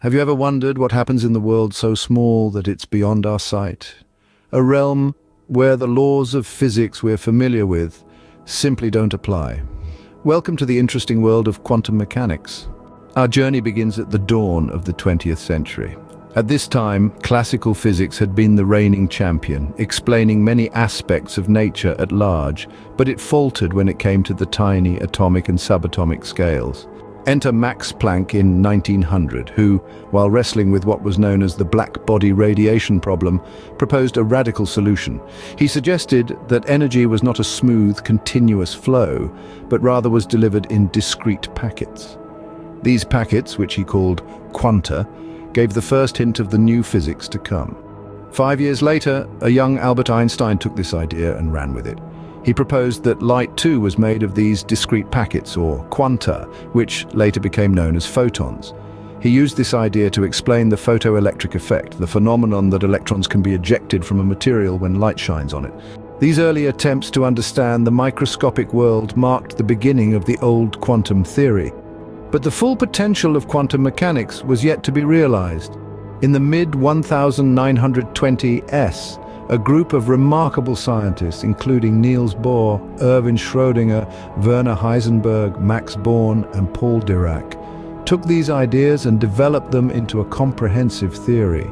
Have you ever wondered what happens in the world so small that it's beyond our sight? A realm where the laws of physics we're familiar with simply don't apply. Welcome to the interesting world of quantum mechanics. Our journey begins at the dawn of the 20th century. At this time, classical physics had been the reigning champion, explaining many aspects of nature at large, but it faltered when it came to the tiny atomic and subatomic scales. Enter Max Planck in 1900, who, while wrestling with what was known as the black body radiation problem, proposed a radical solution. He suggested that energy was not a smooth, continuous flow, but rather was delivered in discrete packets. These packets, which he called quanta, gave the first hint of the new physics to come. 5 years later, a young Albert Einstein took this idea and ran with it. He proposed that light too was made of these discrete packets, or quanta, which later became known as photons. He used this idea to explain the photoelectric effect, the phenomenon that electrons can be ejected from a material when light shines on it. These early attempts to understand the microscopic world marked the beginning of the old quantum theory. But the full potential of quantum mechanics was yet to be realized. In the mid-1920s, a group of remarkable scientists, including Niels Bohr, Erwin Schrödinger, Werner Heisenberg, Max Born, and Paul Dirac, took these ideas and developed them into a comprehensive theory.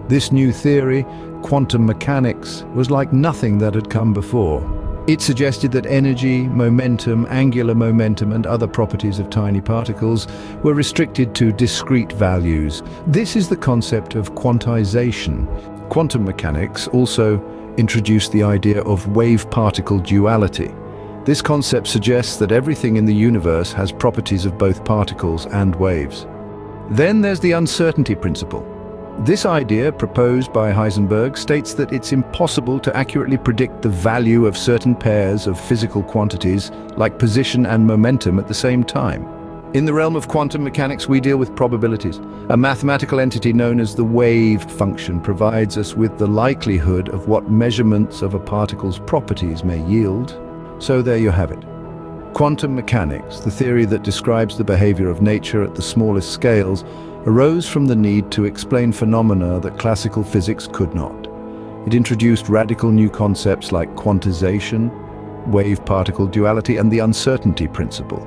This new theory, quantum mechanics, was like nothing that had come before. It suggested that energy, momentum, angular momentum, and other properties of tiny particles were restricted to discrete values. This is the concept of quantization. Quantum mechanics also introduced the idea of wave-particle duality. This concept suggests that everything in the universe has properties of both particles and waves. Then there's the uncertainty principle. This idea, proposed by Heisenberg, states that it's impossible to accurately predict the value of certain pairs of physical quantities, like position and momentum, at the same time. In the realm of quantum mechanics, we deal with probabilities. A mathematical entity known as the wave function provides us with the likelihood of what measurements of a particle's properties may yield. So there you have it. Quantum mechanics, the theory that describes the behavior of nature at the smallest scales, arose from the need to explain phenomena that classical physics could not. It introduced radical new concepts like quantization, wave-particle duality, and the uncertainty principle.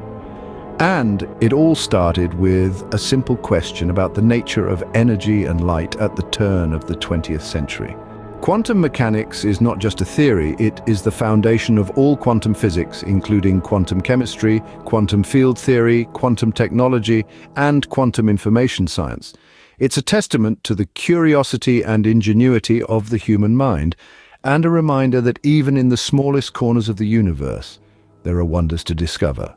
And it all started with a simple question about the nature of energy and light at the turn of the 20th century. Quantum mechanics is not just a theory, it is the foundation of all quantum physics, including quantum chemistry, quantum field theory, quantum technology, and quantum information science. It's a testament to the curiosity and ingenuity of the human mind, and a reminder that even in the smallest corners of the universe, there are wonders to discover.